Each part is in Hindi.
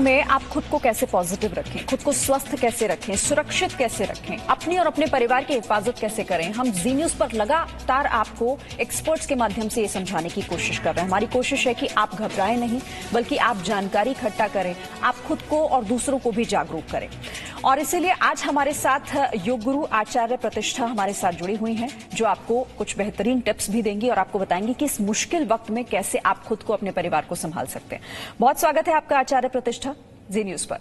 में आप खुद को कैसे पॉजिटिव रखें, खुद को स्वस्थ कैसे रखें, सुरक्षित कैसे रखें, अपनी और अपने परिवार की हिफाजत कैसे करें, हम जी न्यूज पर लगातार आपको एक्सपर्ट्स के माध्यम से ये समझाने की कोशिश कर रहे हैं। हमारी कोशिश है कि आप घबराएं नहीं, बल्कि आप जानकारी इकट्ठा करें, आप खुद को और दूसरों को भी जागरूक करें। और इसीलिए आज हमारे साथ योग गुरु आचार्य प्रतिष्ठा हमारे साथ जुड़ी हुई हैं, जो आपको कुछ बेहतरीन टिप्स भी देंगी और आपको बताएंगी कि इस मुश्किल वक्त में कैसे आप खुद को, अपने परिवार को संभाल सकते हैं। बहुत स्वागत है आपका आचार्य प्रतिष्ठा जी न्यूज पर।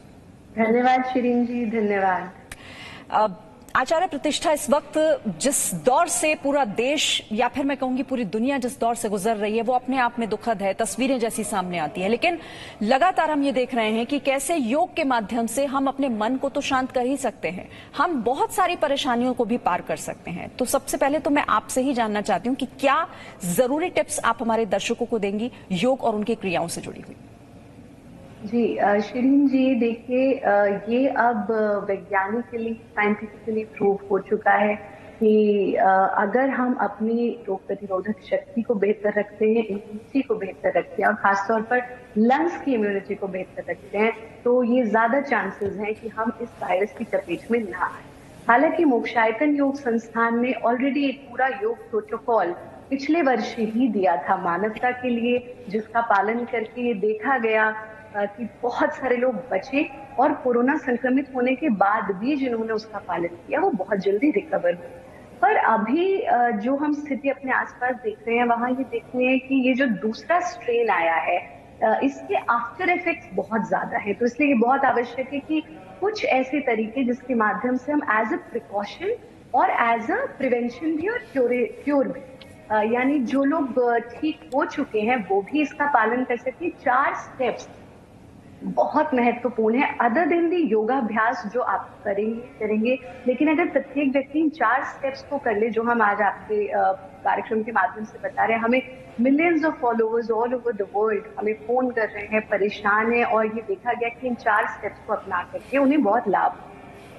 धन्यवाद शिरीन जी, धन्यवाद। आचार्य प्रतिष्ठा, इस वक्त जिस दौर से पूरा देश या फिर मैं कहूंगी पूरी दुनिया जिस दौर से गुजर रही है वो अपने आप में दुखद है, तस्वीरें जैसी सामने आती हैं, लेकिन लगातार हम ये देख रहे हैं कि कैसे योग के माध्यम से हम अपने मन को तो शांत कर ही सकते हैं, हम बहुत सारी परेशानियों को भी पार कर सकते हैं। तो सबसे पहले तो मैं आपसे ही जानना चाहती हूँ कि क्या जरूरी टिप्स आप हमारे दर्शकों को देंगी योग और उनकी क्रियाओं से जुड़ी हुई। जी शिरीन जी, देखिए ये अब वैज्ञानिकली, साइंटिफिकली प्रूव हो चुका है कि अगर हम अपनी रोग प्रतिरोधक शक्ति को बेहतर रखते हैं, इम्यूनिटी को बेहतर रखते हैं और खासतौर पर लंग्स की इम्यूनिटी को बेहतर रखते हैं, तो ये ज्यादा चांसेस हैं कि हम इस वायरस की चपेट में ना आए। हालांकि मोक्षायतन योग संस्थान ने ऑलरेडी एक पूरा योग प्रोटोकॉल पिछले वर्ष ही दिया था मानवता के लिए, जिसका पालन करके ये देखा गया कि बहुत सारे लोग बचे और कोरोना संक्रमित होने के बाद भी जिन्होंने उसका पालन किया वो बहुत जल्दी रिकवर हुए। पर अभी जो हम स्थिति अपने आसपास देख रहे हैं, वहां ये देख रहे हैं कि ये जो दूसरा स्ट्रेन आया है, इसके आफ्टर इफेक्ट्स बहुत ज्यादा है। तो इसलिए ये बहुत आवश्यक है कि कुछ ऐसे तरीके जिसके माध्यम से हम एज अ प्रिकॉशन और एज अ प्रिवेंशन भी और क्योर भी, यानी जो लोग ठीक हो चुके हैं वो भी इसका पालन कर सके। 4 स्टेप्स बहुत महत्वपूर्ण है, अदर देन दी योगाभ्यास जो आप करेंगे, लेकिन अगर प्रत्येक व्यक्ति इन 4 स्टेप्स को कर ले जो हम आज आपके कार्यक्रम के माध्यम से बता रहे हैं। हमें millions of followers all over the world हमें फोन कर रहे हैं, परेशान है, और ये देखा गया कि इन 4 स्टेप्स को अपना करके उन्हें बहुत लाभ।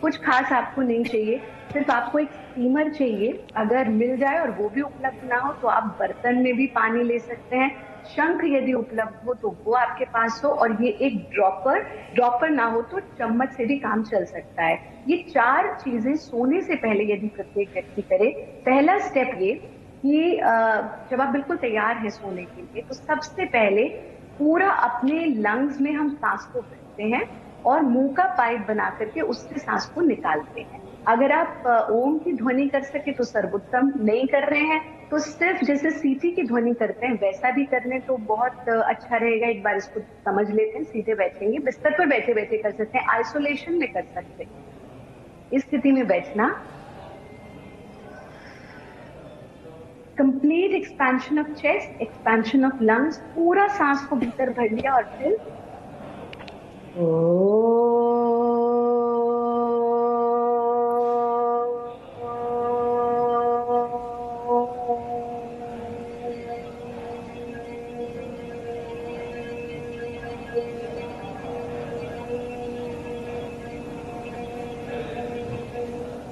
कुछ खास आपको नहीं चाहिए, सिर्फ आपको एक स्टीमर चाहिए, अगर मिल जाए और वो भी उपलब्ध ना हो तो आप बर्तन में भी पानी ले सकते हैं। शंख यदि उपलब्ध हो तो वो आपके पास हो, और ये एक ड्रॉपर ना हो तो चम्मच से भी काम चल सकता है। ये 4 चीजें सोने से पहले यदि प्रत्येक व्यक्ति करे। पहला स्टेप ये कि जब आप बिल्कुल तैयार हैं सोने के लिए, तो सबसे पहले पूरा अपने लंग्स में हम सांस को भरते हैं और मुंह का पाइप बना करके उससे सांस को निकालते हैं। अगर आप ओम की ध्वनि कर सके तो सर्वोत्तम, नहीं कर रहे हैं तो सिर्फ जैसे सीटी की ध्वनि करते हैं वैसा भी कर लें तो बहुत अच्छा रहेगा। एक बार इसको समझ लेते हैं। सीधे बैठेंगे, बिस्तर पर बैठे बैठे कर सकते हैं, आइसोलेशन में कर सकते हैं। इस स्थिति में बैठना, complete expansion of chest, expansion of lungs, पूरा सांस को भीतर भर लिया और फिर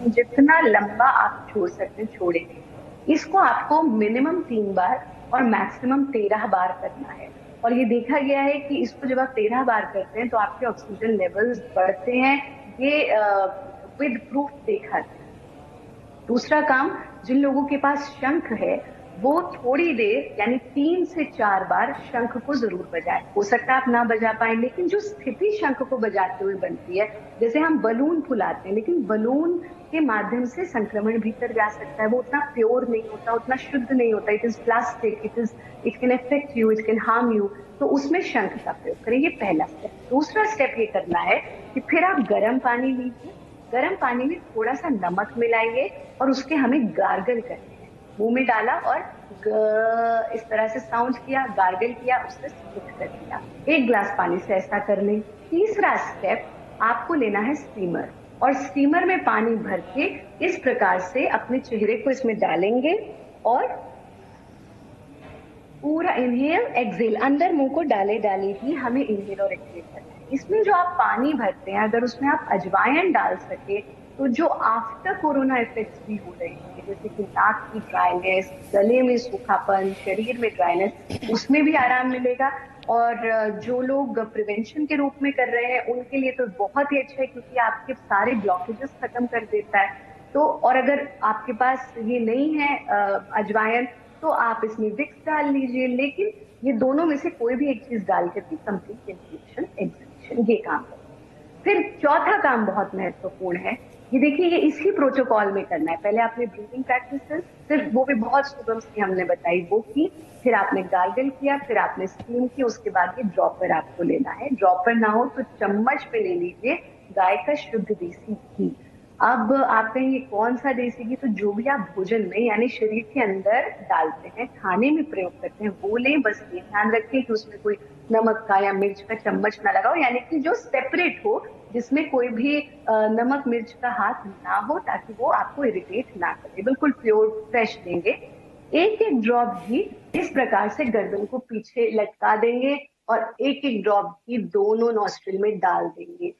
जितना लंबा आप छोड़ सकते हैं छोड़ेंगे। इसको आपको मिनिमम 3 बार और मैक्सिमम 13 बार करना है। और ये देखा गया है कि इसको जब आप 13 बार करते हैं तो आपके ऑक्सीजन लेवल्स बढ़ते हैं। ये विद प्रूफ देखा है। दूसरा काम, जिन लोगों के पास शंख है वो थोड़ी देर यानी 3 से 4 बार शंख को जरूर बजाएं। हो सकता है आप ना बजा पाए, लेकिन जो स्थिति शंख को बजाते हुए बनती है, जैसे हम बलून फुलाते हैं, लेकिन बलून के माध्यम से संक्रमण भीतर जा सकता है, वो उतना प्योर नहीं होता, उतना शुद्ध नहीं होता। It is plastic, it can affect you, it can harm you. तो उसमें शंख का प्रयोग करें। ये पहला स्टेप। दूसरा स्टेप ये करना है कि फिर आप गर्म पानी लीजिए, गर्म पानी में थोड़ा सा नमक मिलाइए और उसके हमें गार्गल करने हैं। मुंह में डाला और इस तरह से साउंड किया, गार्गल किया, उससे स्पिट कर दिया। 1 ग्लास पानी से ऐसा कर लें। तीसरा स्टेप, आपको लेना है स्टीमर, और स्टीमर में पानी भर के इस प्रकार से अपने चेहरे को इसमें डालेंगे और पूरा इनहेल एक्सेल, अंदर मुंह को डाले डाले ही हमें इनहेल और एक्सेल करना है। इसमें जो आप पानी भरते हैं, अगर उसमें आप अजवाइन डाल सके तो जो आफ्टर कोरोना इफेक्ट्स भी हो रहे हैं, जैसे कि नाक की ड्राइनेस, गले में सूखापन, शरीर में ड्राइनेस, उसमें भी आराम मिलेगा। और जो लोग प्रिवेंशन के रूप में कर रहे हैं उनके लिए तो बहुत ही अच्छा है, क्योंकि आपके सारे ब्लॉकेजेस खत्म कर देता है। तो और अगर आपके पास ये नहीं है अजवायन, तो आप इसमें विक्स डाल लीजिए, लेकिन ये दोनों में से कोई भी एक चीज डाल करके कंप्लीट इन्फ्लेमेशन एग्जीबिशन ये काम करें। फिर चौथा काम बहुत महत्वपूर्ण है, ये देखिए ये इसी प्रोटोकॉल में करना है। पहले आपने ब्रीदिंग प्रैक्टिसेस, सिर्फ वो भी बहुत सुगम सी हमने बताई, वो की, फिर आपने गार्गल किया, फिर आपने स्टीम की, उसके बाद ये ड्रॉपर आपको लेना है। ड्रॉपर ना हो तो चम्मच पे ले लीजिए गाय का शुद्ध देसी घी। अब आप कहेंगे कौन सा देसी घी, तो जो भी आप भोजन में यानी शरीर के अंदर डालते हैं, खाने में प्रयोग करते हैं, वो लें। बस ये ध्यान रखें कि उसमें कोई नमक का या मिर्च का चम्मच ना लगाओ, यानी कि जो सेपरेट हो, जिसमें कोई भी नमक मिर्च का हाथ ना हो, ताकि वो आपको इरिटेट ना करे। बिल्कुल प्योर फ्रेश देंगे। एक एक ड्रॉप घी इस प्रकार से गर्दन को पीछे लटका देंगे और एक एक ड्रॉप घी दोनों नॉस्ट्रिल में डाल देंगे।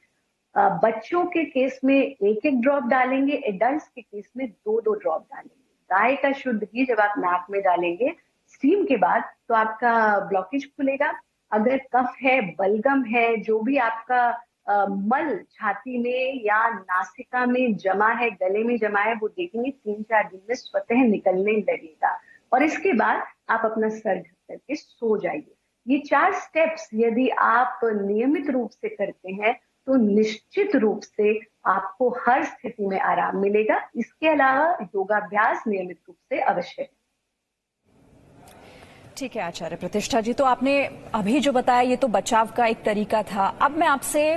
बच्चों के केस में एक एक ड्रॉप डालेंगे, एडल्ट्स के केस में दो दो ड्रॉप डालेंगे। गाय का शुद्ध घी जब आप नाक में डालेंगे स्टीम के बाद, तो आपका ब्लॉकेज खुलेगा। अगर कफ है, बलगम है, जो भी आपका मल छाती में या नासिका में जमा है, गले में जमा है, वो देखेंगे 3-4 दिन में स्वतः निकलने लगेगा। और इसके बाद आप अपना सर ढक करके सो जाइए। ये 4 स्टेप्स यदि आप नियमित रूप से करते हैं तो निश्चित रूप से आपको हर स्थिति में आराम मिलेगा। इसके अलावा योगाभ्यास नियमित रूप से अवश्य है। ठीक है आचार्य प्रतिष्ठा जी, तो आपने अभी जो बताया ये तो बचाव का एक तरीका था। अब मैं आपसे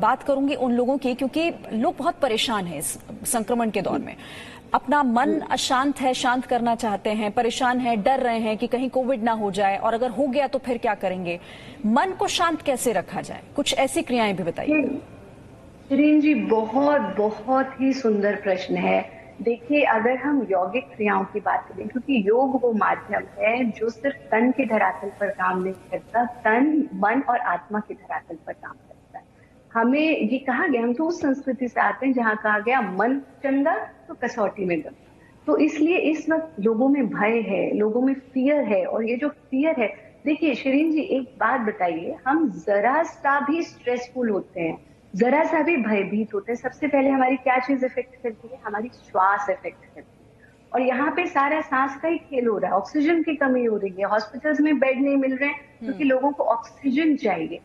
बात करूंगी उन लोगों की, क्योंकि लोग बहुत परेशान हैं इस संक्रमण के दौर में। अपना मन अशांत है, शांत करना चाहते हैं, परेशान है, डर रहे हैं कि कहीं कोविड ना हो जाए, और अगर हो गया तो फिर क्या करेंगे। मन को शांत कैसे रखा जाए, कुछ ऐसी क्रियाएं भी बताइए। शिरीन जी, बहुत बहुत ही सुंदर प्रश्न है। देखिए, अगर हम यौगिक क्रियाओं की बात करें, क्योंकि योग वो माध्यम है जो सिर्फ तन के धरातल पर काम नहीं करता, तन, मन और आत्मा के धरातल पर काम करता है। हमें ये कहा गया, हम तो उस संस्कृति से आते हैं जहाँ कहा गया मन चंगा तो कसौटी में गंगा। तो इसलिए इस वक्त लोगों में भय है, लोगों में फियर है, और ये जो फियर है, देखिए शिरीन जी एक बात बताइए, हम जरा सा भी स्ट्रेसफुल होते हैं, जरा सा भी भयभीत होते हैं, सबसे पहले हमारी क्या चीज इफेक्ट करती है, हमारी श्वास इफेक्ट करती है। और यहाँ पे सारा सांस का ही खेल हो रहा है, ऑक्सीजन की कमी हो रही है, हॉस्पिटल्स में बेड नहीं मिल रहे हैं क्योंकि लोगों को ऑक्सीजन चाहिए।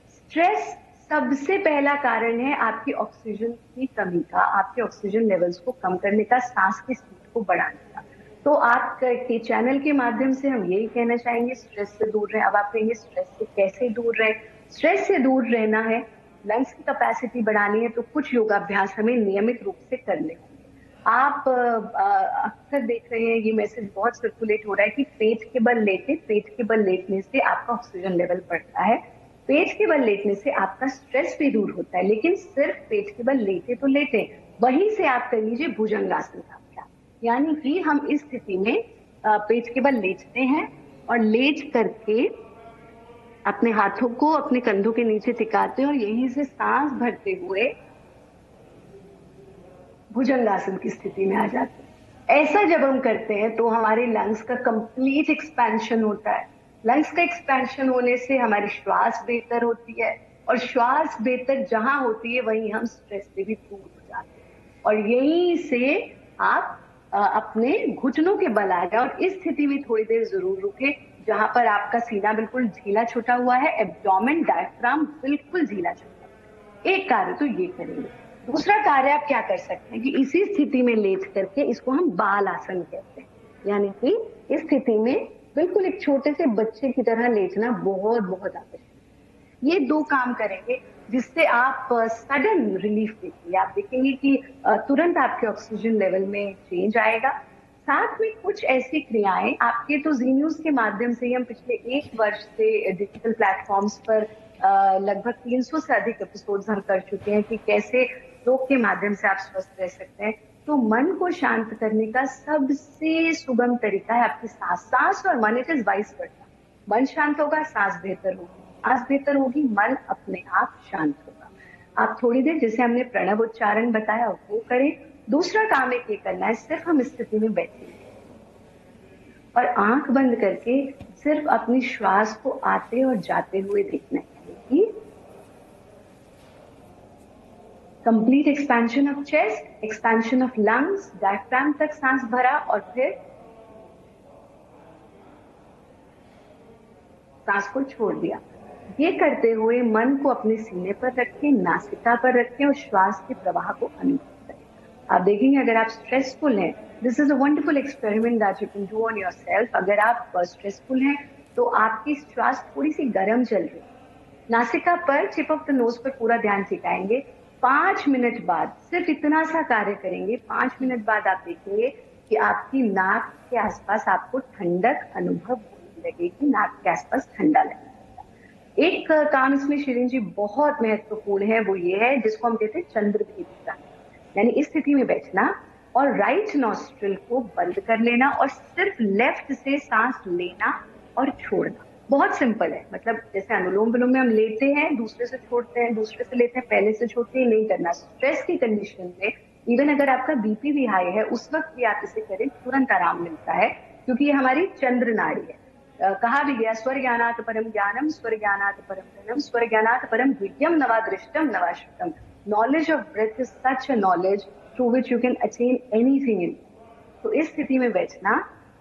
स्ट्रेस सबसे पहला कारण है आपकी ऑक्सीजन की कमी का, आपके ऑक्सीजन लेवल्स को कम करने का, सांस की स्पीड को बढ़ाने का। तो आप के चैनल के माध्यम से हम यही कहना चाहेंगे, स्ट्रेस से दूर रहें। अब आप कहेंगे स्ट्रेस से कैसे दूर रहें। स्ट्रेस से दूर रहना है, लंग्स की कैपेसिटी बढ़ानी है, तो कुछ योगाभ्यास हमें नियमित रूप से करने होंगे। आप अक्सर देख रहे हैं, ये मैसेज बहुत सर्कुलेट हो रहा है कि पेट के बल लेटे, पेट के बल लेटने से आपका ऑक्सीजन लेवल बढ़ता है, पेट के बल लेटने से आपका स्ट्रेस भी दूर होता है। लेकिन सिर्फ पेट के बल लेटे तो लेटे, वहीं से आप कर लीजिए भुजंगासन का अभ्यास, यानी कि हम इस स्थिति में पेट के बल लेटते हैं और लेट करके अपने हाथों को अपने कंधों के नीचे टिकाते हैं और यहीं से सांस भरते हुए भुजंगासन की स्थिति में आ जाते हैं। ऐसा जब हम करते हैं तो हमारे लंग्स का कंप्लीट एक्सपेंशन होता है। लंग्स का एक्सपेंशन होने से हमारी श्वास बेहतर होती है, और श्वास बेहतर जहां होती है वहीं हम स्ट्रेस से भी दूर हो जाते हैं। और यहीं से आप अपने घुटनों के बल आ जाए, और इस स्थिति में थोड़ी देर जरूर रुके, जहां पर आपका सीना बिल्कुल ढीला छूटा हुआ है, एब्डोमेन डायफ्राम बिल्कुल ढीला छूटा। एक कार्य तो ये करेंगे। दूसरा कार्य आप क्या कर सकते हैं कि इसी स्थिति में लेट करके, इसको हम बाल आसन कहते हैं, यानी कि इस स्थिति में बिल्कुल एक छोटे से बच्चे की तरह लेटना बहुत बहुत आवश्यक है। ये 2 काम करेंगे जिससे आप सडन रिलीफ देखिए, आप देखेंगे कि तुरंत आपके ऑक्सीजन लेवल में चेंज आएगा। साथ में कुछ ऐसी क्रियाएं आपके, तो जी न्यूज के माध्यम से ही हम पिछले 1 वर्ष से डिजिटल प्लेटफॉर्म्स पर लगभग 300 से अधिक एपिसोड्स हम कर चुके हैं कि कैसे योग के माध्यम से आप स्वस्थ रह सकते हैं। तो मन को शांत करने का सबसे सुगम तरीका है आपकी सांस। सांस और मन, इट इज वाइस वर्सा। मन शांत होगा, सांस बेहतर होगी, सांस बेहतर होगी, मन अपने आप शांत होगा। आप थोड़ी देर, जैसे हमने प्रणव उच्चारण बताया, वो करें। दूसरा काम एक ये करना है, सिर्फ हम स्थिति में बैठे और आंख बंद करके सिर्फ अपनी श्वास को आते और जाते हुए देखना है। Complete expansion of chest, expansion of lungs, diaphragm तक सांस भरा और फिर सांस को छोड़ दिया। ये करते हुए मन को अपने सीने पर रखें, नासिका पर रखें और श्वास के प्रवाह को अनुभव करें। आप देखेंगे अगर आप स्ट्रेसफुल हैं, this is a wonderful experiment that you can do on yourself. अगर आप स्ट्रेसफुल हैं तो आपकी श्वास थोड़ी सी गर्म चल रही है, नासिका पर, टिप ऑफ द नोज पर पूरा ध्यान टिकाएंगे। 5 मिनट बाद सिर्फ इतना सा कार्य करेंगे, 5 मिनट बाद आप देखेंगे कि आपकी नाक के आसपास आपको ठंडक अनुभव होने लगेगी, नाक के आसपास ठंडा लगेगा। एक काम इसमें शिरीन जी बहुत महत्वपूर्ण है, वो ये है जिसको हम कहते हैं चंद्रभेदिका, यानी इस स्थिति में बैठना और राइट नॉस्ट्रिल को बंद कर लेना और सिर्फ लेफ्ट से सांस लेना और छोड़ना। बहुत सिंपल है, मतलब जैसे अनुलोम विलोम में हम लेते हैं, दूसरे से छोड़ते हैं, दूसरे से लेते हैं, पहले से छोड़ते हैं, नहीं करना। स्ट्रेस की कंडीशन में इवन अगर आपका बीपी भी हाई है उस वक्त भी आप इसे करें, तुरंत आराम मिलता है, क्योंकि ये हमारी चंद्र नाड़ी है। कहा भी गया स्वर ज्ञानात परम ज्ञानम, स्वर ज्ञानात परम धनम, स्वर ज्ञानात परम विद्यम, नवा दृष्टम नवा श्रुतम। Knowledge of breath is such a knowledge through which you can achieve anything in. तो इस स्थिति में बैठना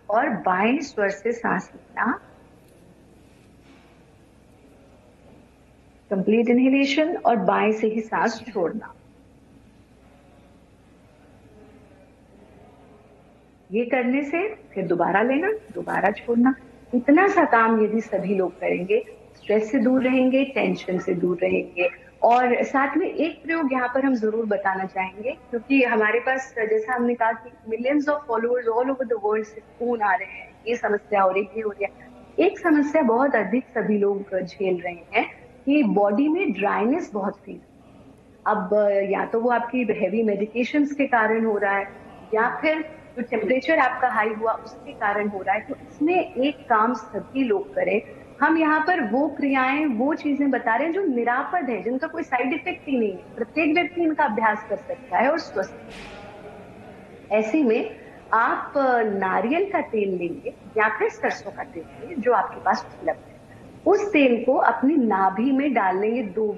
और बाएं स्वर से सांस लेना, कंप्लीट इनहेलेशन, और बाएं से ही सांस छोड़ना। ये करने से फिर दोबारा लेना, दोबारा छोड़ना। इतना सा काम यदि सभी लोग करेंगे, स्ट्रेस से दूर रहेंगे, टेंशन से दूर रहेंगे। और साथ में एक प्रयोग यहाँ पर हम जरूर बताना चाहेंगे, क्योंकि हमारे पास जैसा हमने कहा कि millions of followers all over the world से फोन आ रहे हैं, ये समस्या हो रही है, ये हो रही है। एक समस्या बहुत अधिक सभी लोग झेल रहे हैं कि बॉडी में ड्राइनेस बहुत फील। अब या तो वो आपकी हैवी मेडिकेशंस के कारण हो रहा है, या फिर जो टेम्परेचर आपका हाई हुआ उसके कारण हो रहा है। तो इसमें एक काम सभी लोग करें। हम यहाँ पर वो क्रियाएं, वो चीजें बता रहे हैं जो निरापद है, जिनका कोई साइड इफेक्ट ही नहीं है। प्रत्येक व्यक्ति इनका अभ्यास कर सकता है और स्वस्थ। ऐसे में आप नारियल का तेल लेंगे या फिर सरसों का तेल लेंगे जो आपके पास उपलब्ध है। उस तेल को अपनी नाभि में डाल लेंगे 2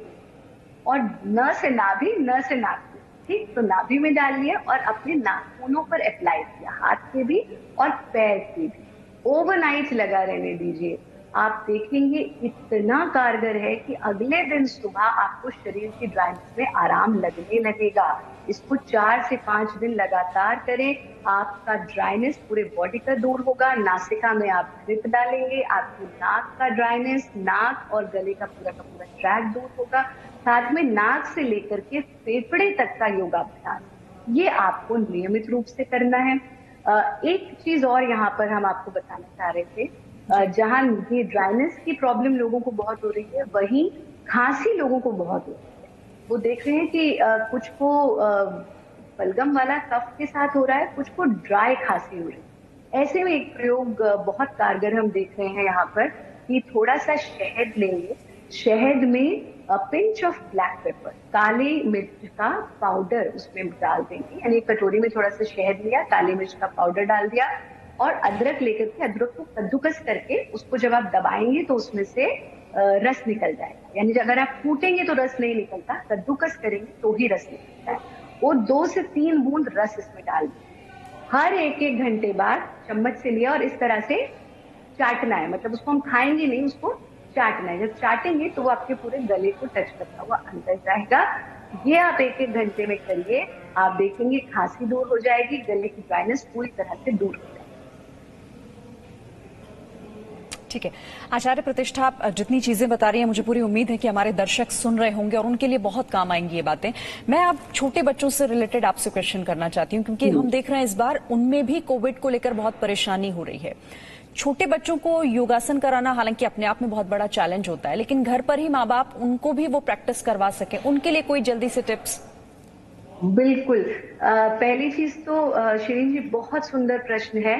और न से नाभि न से नाक, ठीक। तो नाभि में डाल लिया और अपने नाखूनों पर अप्लाई किया, हाथ के भी और पैर के भी। ओवरनाइट लगा रहने दीजिए। आप देखेंगे इतना कारगर है कि अगले दिन सुबह आपको शरीर की ड्राइनेस में आराम लगने लगेगा। इसको 4 से 5 दिन लगातार करें, आपका ड्राइनेस पूरे बॉडी का दूर होगा। नासिका में आप ग्रिप डालेंगे, आपकी नाक का ड्राइनेस, नाक और गले का पूरा ट्रैक दूर होगा। साथ में नाक से लेकर के फेफड़े तक का योगाभ्यास, ये आपको नियमित रूप से करना है। एक चीज और यहाँ पर हम आपको बताना चाह रहे थे, जहाँ ये ड्राइनेस की प्रॉब्लम लोगों को बहुत हो रही है, वहीं खांसी लोगों को बहुत हो रही है। वो देख रहे हैं कि कुछ को बलगम वाला कफ के साथ हो रहा है, कुछ को ड्राई खांसी हो रही है। ऐसे में एक प्रयोग बहुत कारगर हम देख रहे हैं यहाँ पर कि थोड़ा सा शहद लेंगे, शहद में पिंच ऑफ ब्लैक पेपर, काली मिर्च का पाउडर उसमें डाल देंगे। यानी कटोरी में थोड़ा सा शहद लिया, काली मिर्च का पाउडर डाल दिया और अदरक लेकर के अदरक को कद्दूकस करके उसको जब आप दबाएंगे तो उसमें से रस निकल जाएगा। यानी अगर आप कूटेंगे तो रस नहीं निकलता, कद्दूकस करेंगे तो ही रस निकलता है। वो 2 से 3 बूंद रस इसमें डाल दें। हर 1-1 घंटे बाद चम्मच से लिया और इस तरह से चाटना है, मतलब उसको हम खाएंगे नहीं, उसको चाटना है। जब चाटेंगे तो वो आपके पूरे गले को टच करता हुआ अंदर जाएगा। ये आप 1-1 घंटे में करिए, आप देखेंगे खांसी दूर हो जाएगी, गले की ड्राइनेस पूरी तरह से दूर हो जाएगी। ठीक है आचार्य प्रतिष्ठा, आप जितनी चीजें बता रही हैं मुझे पूरी उम्मीद है कि हमारे दर्शक सुन रहे होंगे और उनके लिए बहुत काम आएंगी ये बातें। मैं अब छोटे बच्चों से रिलेटेड आपसे क्वेश्चन करना चाहती हूँ, क्योंकि हम देख रहे हैं इस बार उनमें भी कोविड को लेकर बहुत परेशानी हो रही है। छोटे बच्चों को योगासन कराना हालांकि अपने आप में बहुत बड़ा चैलेंज होता है, लेकिन घर पर ही माँ बाप उनको भी वो प्रैक्टिस करवा सके, उनके लिए कोई जल्दी से टिप्स? बिल्कुल। पहली चीज तो शिरीन जी बहुत सुंदर प्रश्न है।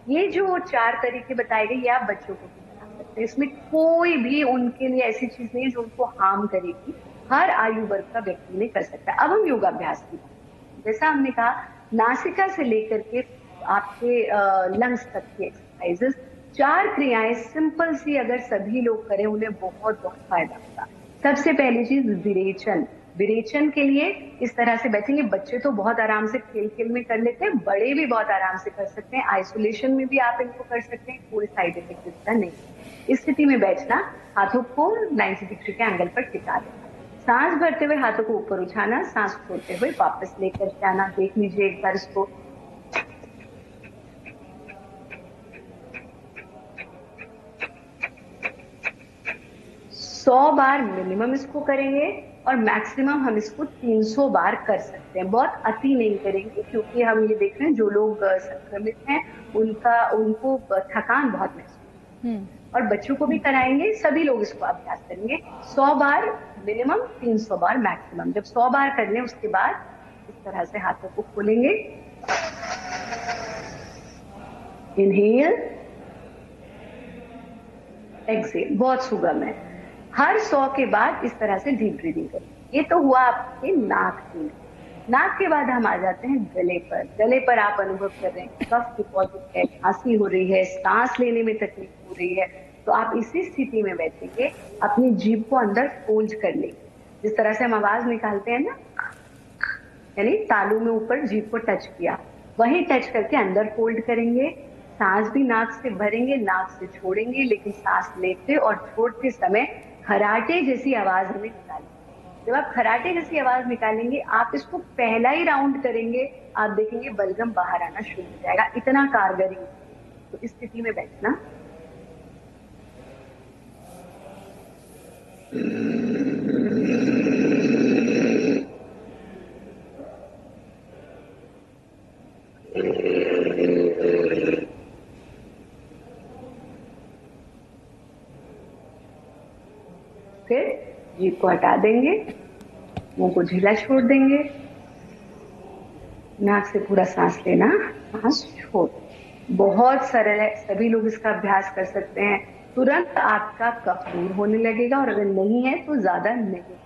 ये जो 4 तरीके बताए गए ये आप बच्चों को भी बता सकते हैं, इसमें कोई भी उनके लिए ऐसी चीज नहीं है जो उनको हार्म करेगी। हर आयु वर्ग का व्यक्ति ने कर सकता है। अब हम योगाभ्यास की, जैसा हमने कहा, नासिका से लेकर के आपके लंग्स तक की एक्सरसाइजेस 4 क्रियाएं सिंपल सी अगर सभी लोग करें उन्हें बहुत बहुत फायदा होगा। सबसे पहली चीज विरेचन। विरेचन के लिए इस तरह से बैठेंगे। बच्चे तो बहुत आराम से खेल खेल में कर लेते हैं, बड़े भी बहुत आराम से कर सकते हैं। आइसोलेशन में भी आप इनको कर सकते हैं, कोई साइड इफेक्ट इसका नहीं। इस स्थिति में बैठना, हाथों को 90 डिग्री के एंगल पर टिका देना, सांस भरते हुए हाथों को ऊपर उठाना, सांस छोड़ते हुए वापस लेकर के आना। देख लीजिए एक बार इसको। सौ बार मिनिमम इसको करेंगे और मैक्सिमम हम इसको 300 बार कर सकते हैं। बहुत अति नहीं करेंगे क्योंकि हम ये देख रहे हैं जो लोग संक्रमित हैं उनको थकान बहुत महसूस, और बच्चों को भी कराएंगे, सभी लोग इसको अभ्यास करेंगे। 100 बार मिनिमम, 300 बार मैक्सिमम। जब 100 बार कर लें उसके बाद इस तरह से हाथों को खोलेंगे, इनहेल, एक्सेल, बहुत सुगम है। हर 100 के बाद इस तरह से डीप ब्रीदिंग करें। ये तो हुआ आपके नाक की। नाक के बाद हम आ जाते हैं गले पर। गले पर आप अनुभव कर रहे हैं कफ डिपॉजिट है, खांसी हो रही है, सांस लेने में तकलीफ हो रही है, तो आप इसी स्थिति में बैठेंगे, अपनी जीभ को अंदर फोल्ड कर लेंगे। जिस तरह से हम आवाज निकालते हैं ना, यानी तालू में ऊपर जीभ को टच किया, वही टच करके अंदर फोल्ड करेंगे। सांस भी नाक से भरेंगे, नाक से छोड़ेंगे, लेकिन सांस लेते और छोड़ते समय खराटे जैसी आवाज हमें निकालेंगे। जब आप खराटे जैसी आवाज निकालेंगे, आप इसको पहला ही राउंड करेंगे, आप देखेंगे बलगम बाहर आना शुरू हो जाएगा। इतना कारगर। तो इस स्थिति में बैठना, फिर जीभ को हटा देंगे, मुंह को ढीला छोड़ देंगे, नाक से पूरा सांस लेना, सांस छोड़। बहुत सरल है, सभी लोग इसका अभ्यास कर सकते हैं। तुरंत आपका कफ दूर होने लगेगा, और अगर नहीं है तो ज्यादा नहीं।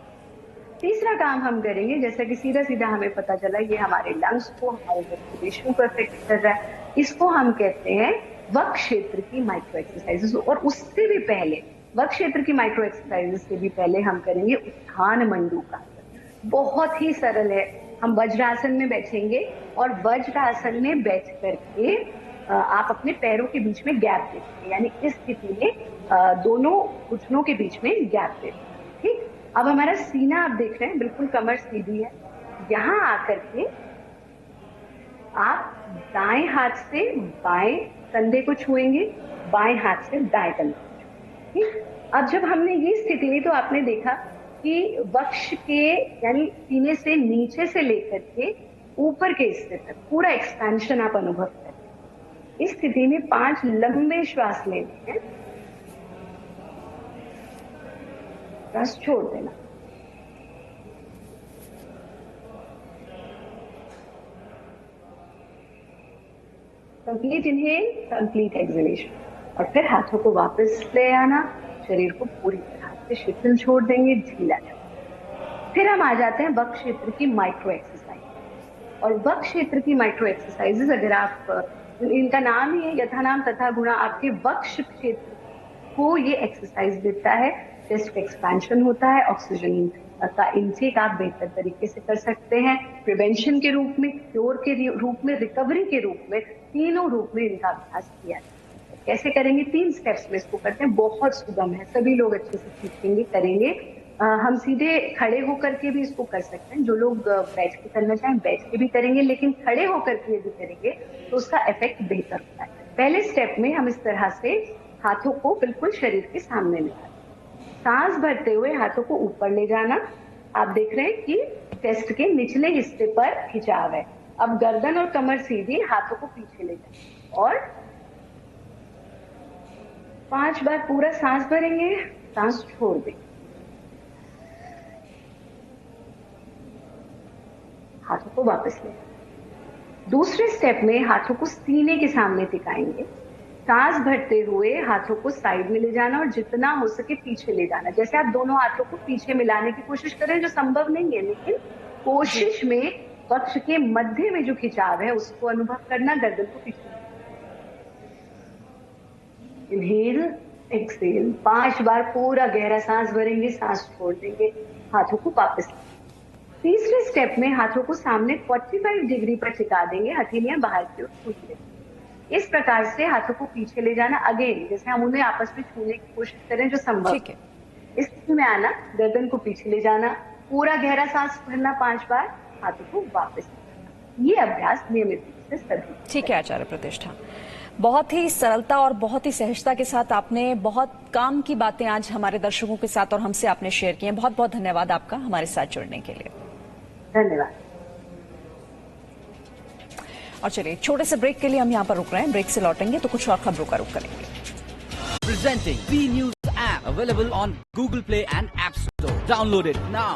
तीसरा काम हम करेंगे, जैसा कि सीधा सीधा हमें पता चला ये हमारे लंग्स को, हमारे रेस्पिरेशन को अफेक्ट कर रहा है, इसको हम कहते हैं वक्ष क्षेत्र की माइक्रो एक्सरसाइजेस। और उससे भी पहले, वक्ष क्षेत्र की माइक्रो एक्सरसाइजेस से भी पहले हम करेंगे उत्थान मंडूकासन। बहुत ही सरल है। हम वज्रासन में बैठेंगे और वज्रासन में बैठ करके आप अपने पैरों के बीच में गैप देते हैं, यानी इस स्थिति में दोनों घुटनों के बीच में गैप देते हैं। ठीक, अब हमारा सीना आप देख रहे हैं, बिल्कुल कमर सीधी है। यहां आकर के आप दाएं हाथ से बाएं कंधे को छुएंगे, बाएं हाथ से दाएं कंधे को। ठीक, अब जब हमने ये स्थिति ली तो आपने देखा कि वक्ष के यानी सीने से नीचे से लेकर के ऊपर के हिस्से तक पूरा एक्सपेंशन आप अनुभव करें। इस स्थिति में 5 लंबे श्वास लेने हैं, श्वास छोड़ देना। कंप्लीट इनहेल, कंप्लीट एक्सहेलेशन, और फिर हाथों को वापस ले आना, शरीर को पूरी तरह से शिथिल छोड़ देंगे, ढीला। फिर हम आ जाते हैं वक्ष क्षेत्र की माइक्रो एक्सरसाइज। और वक्ष क्षेत्र की माइक्रो एक्सरसाइजेस, अगर आप, इनका नाम ही है यथा नाम तथा गुणा, आपके वक्ष क्षेत्र को ये एक्सरसाइज देता है। चेस्ट एक्सपेंशन होता है, ऑक्सीजन का इनटेक आप बेहतर तरीके से कर सकते हैं। प्रिवेंशन के रूप में, क्योर के रूप में, रिकवरी के रूप में, तीनों रूप में इनका अभ्यास किया जाता है। कैसे करेंगे? 3 स्टेप्स में इसको करते हैं। बहुत सुगम है, सभी लोग अच्छे से सीखेंगे, करेंगे। हम सीधे खड़े होकर के भी इसको कर सकते हैं। जो लोग बैठ के करना चाहें बैठ के भी करेंगे, लेकिन खड़े होकर के यदि करेंगे तो उसका इफेक्ट बेहतर होता है। पहले स्टेप में हम इस तरह से हाथों को बिल्कुल शरीर के सामने ले जाना, सांस भरते हुए हाथों को ऊपर ले जाना। आप देख रहे हैं कि चेस्ट के निचले हिस्से पर खिंचाव है। अब गर्दन और कमर सीधी, हाथों को पीछे ले जाना और 5 बार पूरा सांस भरेंगे, सांस छोड़ देंगे, हाथों को वापस ले। दूसरे स्टेप में हाथों को सीने के सामने टिकाएंगे, सांस भरते हुए हाथों को साइड में ले जाना और जितना हो सके पीछे ले जाना। जैसे आप दोनों हाथों को पीछे मिलाने की कोशिश करें, जो संभव नहीं है, लेकिन कोशिश में वक्ष के मध्य में जो खिंचाव है उसको अनुभव करना, गर्दन को पीछे। इनहेल, एक्सेल, 5 बार पूरा गहरा सांस भरेंगे, सांस छोड़ देंगे, हाथों को वापस। तीसरे स्टेप में हाथों को सामने 45 डिग्री पर टिका देंगे, हथेलियां बाहर की ओर छू देंगे। इस प्रकार से हाथों को पीछे ले जाना, अगेन जैसे हम उन्हें आपस में छूने की कोशिश करें जो संभव ठीक है। इस स्थिति में आना, गर्दन को पीछे ले जाना, पूरा गहरा सांस भरना 5 बार, हाथों को वापस। ये अभ्यास नियमित रूप से सभी। ठीक है आचार्य प्रतिष्ठा, बहुत ही सरलता और बहुत ही सहजता के साथ आपने बहुत काम की बातें आज हमारे दर्शकों के साथ और हमसे आपने शेयर की हैं। बहुत बहुत धन्यवाद आपका हमारे साथ जुड़ने के लिए। धन्यवाद। और चलिए छोटे से ब्रेक के लिए हम यहाँ पर रुक रहे हैं, ब्रेक से लौटेंगे तो कुछ और खबरों का रुख करेंगे। Presenting B News app available on Google Play and App Store. Download it now.